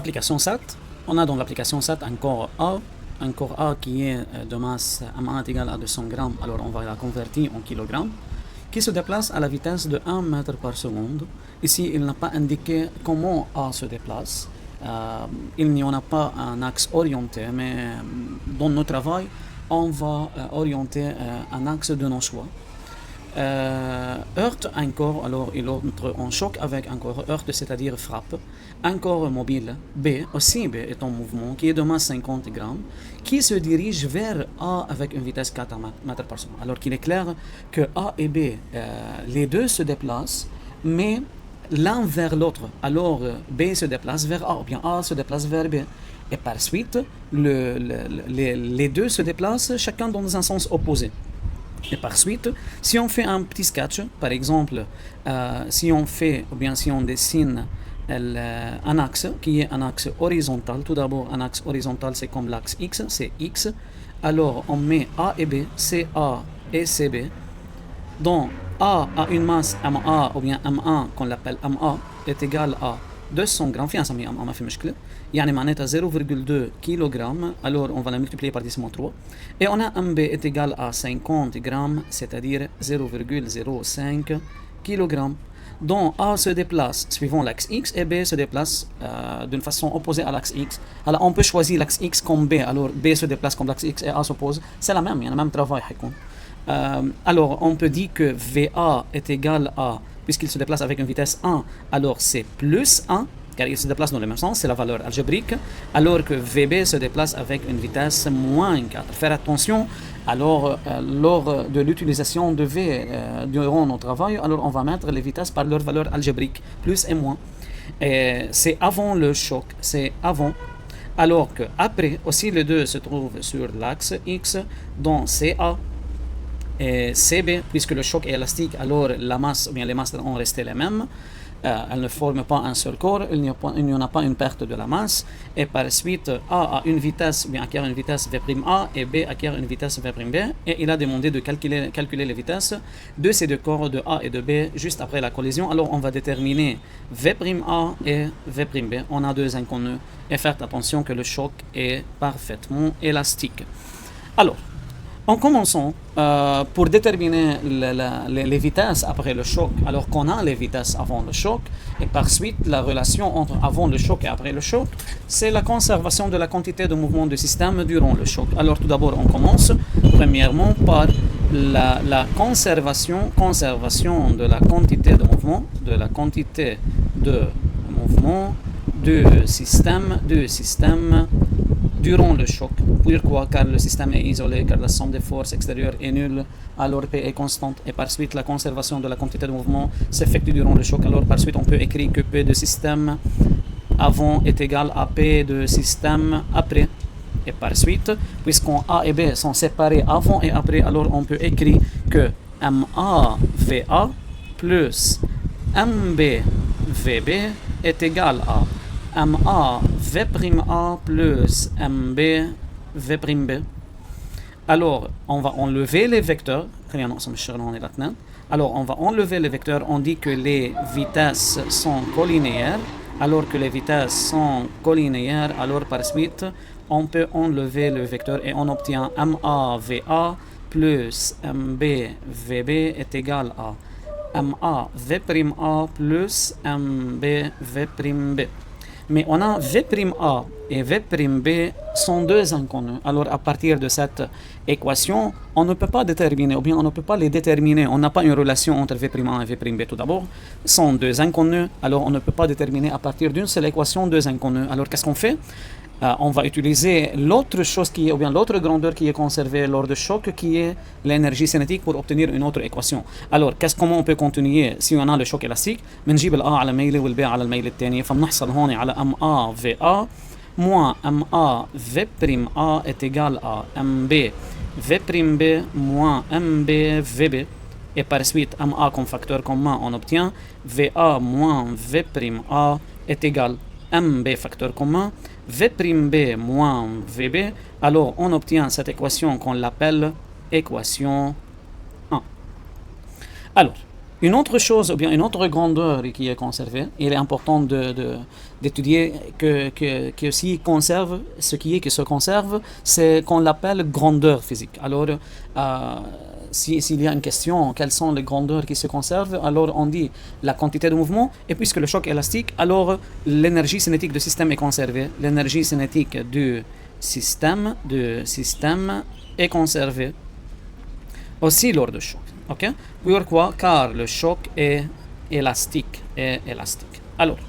l'application SAT, on a dans l'application SAT un corps A qui est de masse M1 est égal à 200 grammes, alors on va la convertir en kilogrammes, qui se déplace à la vitesse de 1 mètre par seconde. Ici, il n'a pas indiqué comment A se déplace. Il n'y en a pas un axe orienté, mais dans notre travail, on va orienter un axe de nos choix. Heurte un corps, alors il entre en choc avec un corps heurte, c'est-à-dire frappe. Un corps mobile B, aussi B est en mouvement, qui est de masse 50 grammes, qui se dirige vers A avec une vitesse 4 mètres par seconde. Alors qu'il est clair que A et B, les deux se déplacent, mais l'un vers l'autre. Alors B se déplace vers A, ou bien A se déplace vers B. Et par suite, les deux se déplacent chacun dans un sens opposé. Et par suite, si on fait un petit sketch, par exemple, si on dessine un axe qui est un axe horizontal, tout d'abord un axe horizontal c'est comme l'axe X, c'est X, alors on met A et B, CA et CB, dont A a une masse MA ou bien M1 qu'on l'appelle MA est égal à 200 grammes, في نسميه MA ما في مشكلة، يعني معناتها 0,2 kg, alors on va la multiplier par 10-3, et on a MB est égal à 50 grammes, c'est-à-dire 0,05 kg, dont A se déplace suivant l'axe X et B se déplace d'une façon opposée à l'axe X. Alors on peut choisir l'axe X comme B, alors B se déplace comme l'axe X et A s'oppose, c'est la même, il y a le même travail. Alors on peut dire que VA est égal à, puisqu'il se déplace avec une vitesse 1, alors c'est plus 1, car il se déplace dans le même sens, c'est la valeur algébrique, alors que VB se déplace avec une vitesse moins 4. Faire attention, alors lors de l'utilisation de V durant notre travail, alors on va mettre les vitesses par leur valeur algébrique, plus et moins. Et c'est avant le choc, c'est avant. Alors que après, aussi les deux se trouvent sur l'axe X, dont CA et CB, puisque le choc est élastique, alors la masse, ou bien les masses ont resté les mêmes. Elles ne forment pas un seul corps, il n'y en a pas une perte de la masse, et par suite A a une vitesse, bien acquiert une vitesse V'A et B acquiert une vitesse V'B, et il a demandé de calculer les vitesses de ces deux corps de A et de B juste après la collision. Alors on va déterminer V'A et V'B, on a deux inconnus, et faire attention que le choc est parfaitement élastique. Alors, en commençant, pour déterminer les vitesses après le choc, alors qu'on a les vitesses avant le choc, et par suite la relation entre avant le choc et après le choc, c'est la conservation de la quantité de mouvement du système durant le choc. Alors tout d'abord, on commence premièrement par la conservation de la quantité de mouvement, du système durant le choc. Pourquoi? Car le système est isolé, car la somme des forces extérieures est nulle, alors P est constante, et par suite la conservation de la quantité de mouvement s'effectue durant le choc. Alors par suite on peut écrire que P de système avant est égal à P de système après. Et par suite, puisqu'on A et B sont séparés avant et après, alors on peut écrire que MA VA plus MB VB est égal à MA V'A plus MB V'B. Alors, on va enlever les vecteurs. Alors, on va enlever les vecteurs. On dit que les vitesses sont collinéaires. Alors que les vitesses sont collinéaires, alors par suite, on peut enlever le vecteur et on obtient MA VA plus MB VB est égal à MA V'A plus MB V'B. Mais on a V'A et V'B sont deux inconnus. Alors à partir de cette équation, on ne peut pas déterminer, ou bien on ne peut pas les déterminer. On n'a pas une relation entre V'A et V'B tout d'abord. Sont deux inconnus, alors on ne peut pas déterminer à partir d'une seule équation deux inconnus. Alors qu'est-ce qu'on fait? On va utiliser l'autre chose qui est, ou bien l'autre grandeur qui est conservée lors de choc, qui est l'énergie cinétique, pour obtenir une autre équation. Alors comment on peut continuer si on a le choc élastique? بنجيب ال A على ميلة وال B على الميلة الثانية، فبنحصل هون على MA VA moins MA V'A est égal à MB V'B moins MB V'B. Et par suite, MA comme facteur commun, on obtient VA moins V'A est égal à MB facteur commun, V'B moins Vb. Alors on obtient cette équation qu'on l'appelle équation 1. Alors, Une autre chose, ou bien une autre grandeur qui est conservée, il est important d'étudier que aussi conserve, ce qui est qui se conserve, c'est qu'on l'appelle grandeur physique. Alors, s'il y a une question, quelles sont les grandeurs qui se conservent, alors on dit la quantité de mouvement, et puisque le choc est élastique, alors l'énergie cinétique du système est conservée. L'énergie cinétique du système est conservée aussi lors du choc. Ok? Pourquoi? Car le choc est élastique. Alors,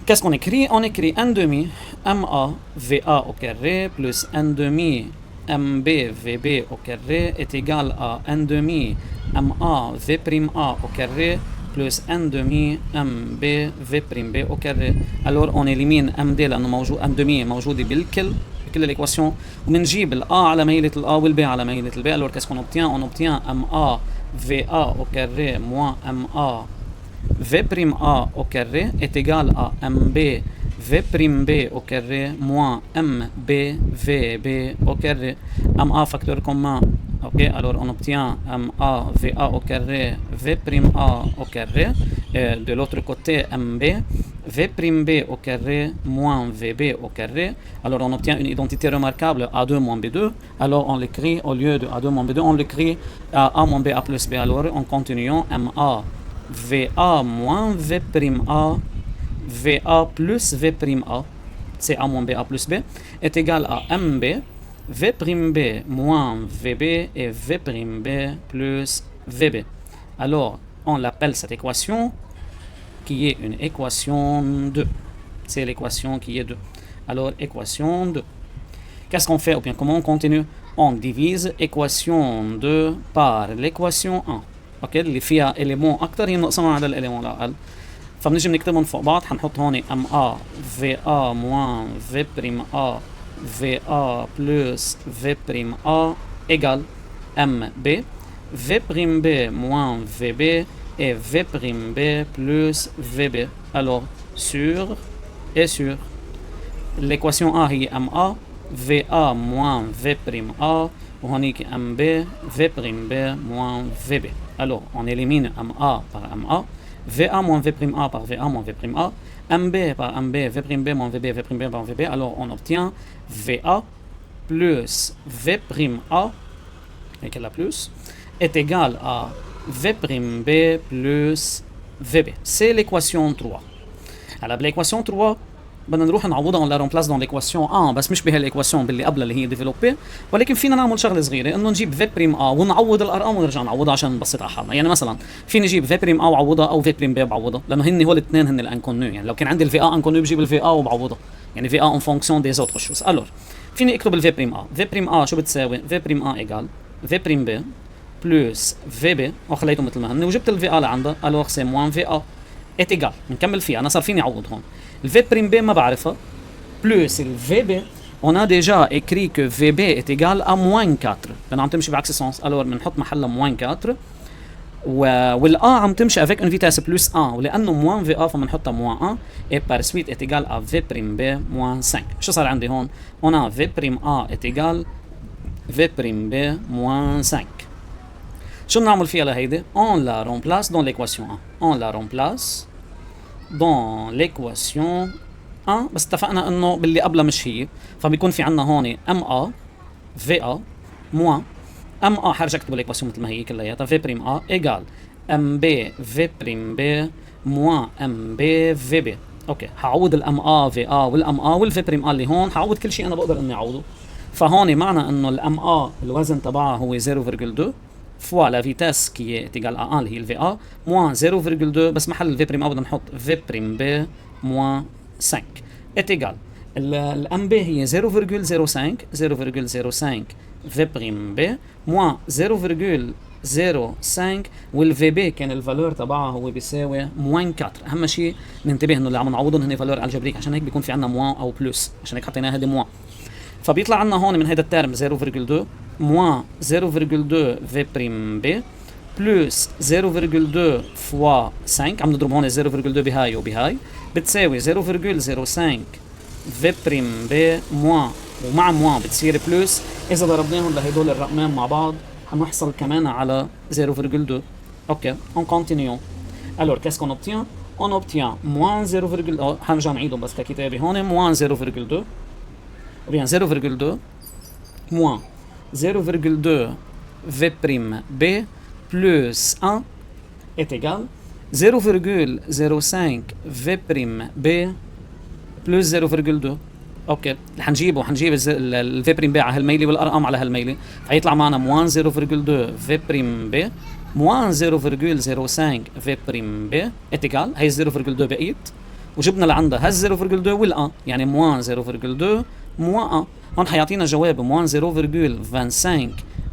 qu'est-ce qu'on écrit? On écrit 1 demi MA VA au carré plus 1 demi MB VB au carré est égal à 1 demi MA V'A au carré plus 1 demi MB V'B au carré. Alors on élimine MD لأنه موجود 1 demi موجودة بالكل l'équation وبنجيب ال A على ميلة ال A وال B على ميلة ال B. Alors qu'est-ce qu'on obtient? On obtient MA VA au carré moins MA V'A au carré est égal à MB V'B au carré moins MB VB au carré. MA facteur commun. Ok, alors on obtient MA VA au carré V'A au carré. Et de l'autre côté MB V'B au carré moins VB au carré. Alors on obtient une identité remarquable A2 moins B2. Alors on l'écrit au lieu de A2 moins B2, on l'écrit A moins BA plus B. Alors en continuant MA VA moins V'A VA plus V'A, c'est A moins BA plus B, est égal à MB V'B moins VB et V'B plus VB. Alors, on l'appelle cette équation qui est une équation 2. C'est l'équation qui est 2. Alors, équation 2. Qu'est-ce qu'on fait ou bien comment on continue? On divise équation 2 par l'équation 1. اوكي اللي فيها إليمون أكتر هي ناقصة على الإليمون الأقل. فبنجي بنكتبهم فوق بعض. حنحط هون ام ا في ا موان في بريم ا في ا بلس في بريم ا égal ام بي في بريم بي موان في بي et v prime b plus vb. Alors sur et sur l'équation A هي MA VA moins V prime A وهونيك MB V prime B moins VB. Alors on élimine MA par MA, VA moins V prime A par VA moins V prime A, MB par MB, V prime B moins VB, V prime B par VB. Alors on obtient VA plus V prime A, et qu'elle a plus, est égal à V prime B plus VB. C'est l'équation 3. Alors l'équation 3 بدنا نروح نعوضها ولا رومبلاس دون ليكواسيون بس مش بهالايكواسيون باللي قبلها اللي هي ديفلوبي، ولكن فينا نعمل شغله صغيره انه نجيب في بريم ونعوض الارقام ونرجع نعوضها عشان نبسط على حالنا. يعني مثلا فيني اجيب في بريم وعوضها او في بريم بي بعوضها، لانه هن هول الاثنين هن الانكونو. يعني لو كان عندي الفي انكونو بجيب الفي وبعوضها، يعني في اون فونكسيون دي زوتر شوز. الور فيني اكتب الفي بريم في بريم شو بتساوي؟ في بريم ايجال في بريم بي بلس في بي وخليته مثل ما هن وجبت الفي لعندها. الور سي موان في ات ايجال بنكمل فيها. انا صار فيني اعوض هون الفي بريم بي ما بعرفها plus le VB, on a déjà écrit que VB est égal à moins 4. Ben, عم تمشي بعكس السنس. Alors بنحط محلها moins 4 والA عم تمشي avec une vitesse plus 1 ولأنه moins VA فبنحطها moins 1 et par suite est égal à V'B moins 5. شو صار عندي هون؟ On a V'A est égal V'B moins 5. شو بنعمل فيها لهيدي؟ On la remplace dans l'équation 1. On la remplace dans l'équation بس اتفقنا انه باللي قبلها مش هي، فبيكون في عندنا هون ام ا في ا موان ام ا حرجع اكتب الايكواسيون مثل ما هي كلياتها في بريم ا ايجال ام بي في بريم بي موان ام بي في بي. اوكي هعوض الام ا في ا والام ا والفي بريم ا اللي هون، هعوض كل شيء انا بقدر اني اعوضه. فهون معنى انه الام ا الوزن تبعها هو 0.2 فوا لا فيتاس كي تيجال ا 1 اللي هي الفي ا موان 0.2 بس محل الفي بريم ا بدنا نحط في بريم بي موان 5 est égal. l'MB هي 0.05 V prime B moins 0.05 والVB كان الفالور تبعها هو بيساوي moins 4. اهم شيء ننتبه انه اللي عم نعوضهم هن فالور الجبريك، عشان هيك بيكون في عندنا moins او بلس، عشان هيك حطيناها هيدي moins. فبيطلع عندنا هون من هذا الترم 0.2 moins 0.2 V prime B plus 0.2 fois 5 عم نضرب هون 0.2 بهاي وبهاي بتساوي 0.05 في بريم بي موان ومع موان بتصير بلس. اذا ضربناهم لهدول الرقمين مع بعض حنحصل كمان على 0.2 Ok, on continue. Alors, qu'est-ce qu'on obtient? On obtient moins 0,2, حنرجع نعيدهم بس ككتابة هون moins 0,2 ou bien 0,2 moins 0,2 V' B plus 1 est égal 0,05 V' B plus 0,2. اوكي حنجيب الفي بريم بي على هالميلي والارقام على هالميلي، فيطلع معنا موان 0,2 في بريم بي موان 0,05 في بريم بي اتيكال هي 0,2 بقيت، وجبنا لعندها هال 0,2 والان يعني موان 0,2 موان 1. هون حيعطينا جواب موان 0,25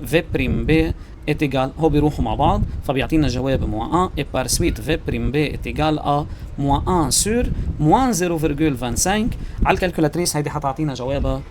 في بريم بي est égal هو بيروحوا مع بعض فبيعطينا جواب موان 1 et par suite v prime b est égal à موان 1 sur موان 0,25. على الكالكولاتريس هيدي حتعطينا جوابها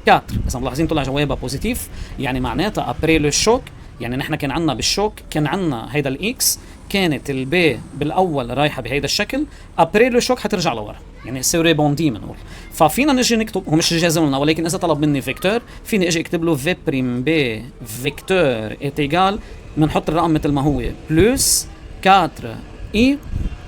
4. اذا ملاحظين طلع جوابها بوزيتيف، يعني معناتها ابري لو شوك، يعني نحن كان عندنا بالشوك كان عندنا هيدا الاكس كانت البي بالاول رايحه بهيدا الشكل، ابري لو شوك حترجع لورا، يعني سي ريبوندي بنقول. ففينا نجي نكتب، هو مش جازم لنا ولكن اذا طلب مني فيكتور فيني اجي اكتب له في بريم بي فيكتور ات ايجال، بنحط الرقم مثل ما هو بلس 4 اي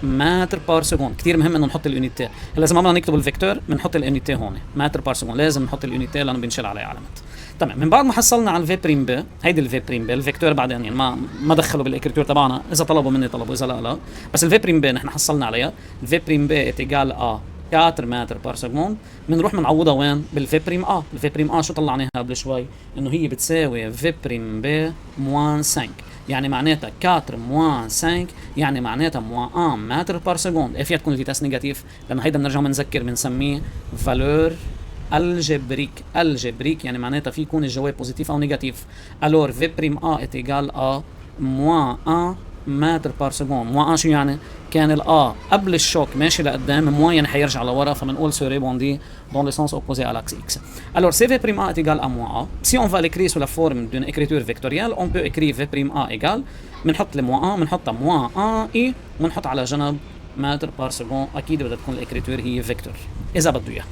متر بار سكوند. كثير مهم انه نحط اليونيتي. هلا اذا ما بدنا نكتب الفيكتور بنحط اليونيتي هون متر بار سكوند، لازم نحط اليونيتي لانه بنشيل عليه علامات. تمام، من بعد ما حصلنا على الفي بريم بي، هيدي الفي بريم بي الفيكتور بعدين يعني ما دخلوا بالاكريتور تبعنا، اذا طلبوا مني طلبوا، اذا لا لا، بس الفي بريم بي نحن حصلنا عليها. الفي بريم بي ات ايجال ا 4 متر بار سكوند. بنروح بنعوضها وين؟ بالفي بريم ا. الفي بريم ا شو طلعناها قبل شوي؟ انه هي بتساوي في بريم بي موان 5، يعني معناتها 4 موان 5 يعني معناتها موان 1 متر بار سكوند. ايه فيها تكون الفيتاس نيجاتيف؟ لانه هيدا بنرجع بنذكر بنسميه فالور الجبريك يعني معناتها في يكون الجواب بوزيتيف او نيجاتيف. الور في بريم ا ات ايجال ا موان 1 متر بار سكوند. موان 1 شو يعني؟ كان الأ قبل الشوك ماشي لقدام، موان يعني حيرجع لورا، فبنقول سو ريبوندي دون لو سونس اوبوزي à l'axe x. Alors si v prime a est égal à moins a, si on va l'écrire sous la forme d'une écriture vectorielle, on peut écrire v prime a égale بنحط الموان 1 بنحطها موان 1 اي، وبنحط على جنب متر بار سكوند. اكيد بدها تكون الإكريتور هي فيكتور اذا بده اياه.